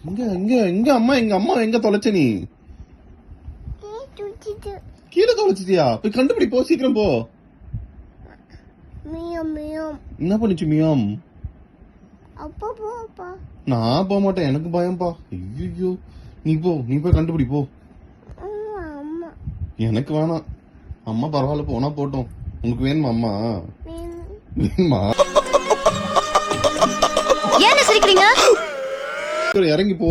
இங்க இங்க இங்க அம்மா எங்க அம்மா எங்க தொலைச்ச நீ? கீழே தொலைச்சிட்டியா? போய் கண்டுபிடி போ, சீக்கிரம் போ. என்ன பண்ணிச்சு மியாம்? நான் போக மாட்டேன், எனக்கு பயம்பா. ஐயோ நீ போய் கண்டுபிடி போ. எனக்கு வேணாம், அம்மா பரவாயில்ல போனா போட்டோம். உனக்கு வேணுமா அம்மா? வேணுமா? ஏன் சிரிக்கிறீங்க? இறங்கி போ.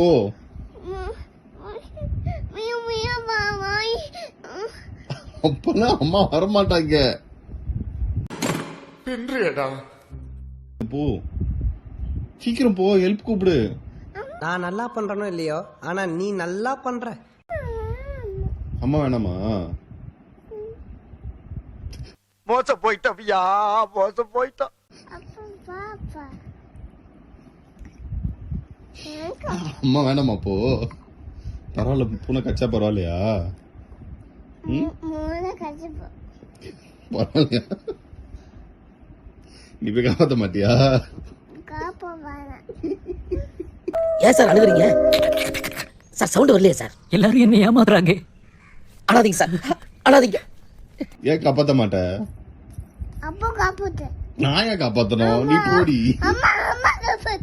அப்பெல்லாம் அம்மா வரமாட்டாங்க. போ சீக்கிரம் போ, ஹெல்ப் கூப்பிடு. நான் நல்லா பண்றனோ இல்லையோ, ஆனா நீ நல்லா பண்ற. அம்மா வேணாமா? மோச போயிட்டா, மோச போயிட்டா. அம்மா வேணாமா? போ பரவாயில்ல, பூனை கச்சா பரவாயில்லையா? பரவாயில்லையா? நீ போய் காப்பாத்த மாட்டியா? ஏன் சார் அழுகுறீங்க சார்? சவுண்ட் வரலையே சார். எல்லாரும் என்ன ஏமாத்துறாங்க. அழாதீங்க சார், அழாதீங்க. ஏன் காப்பாத்த மாட்ட? நான் ஏன் காப்பாத்தணும்? நீ போடி. அம்மா காப்பாத்து.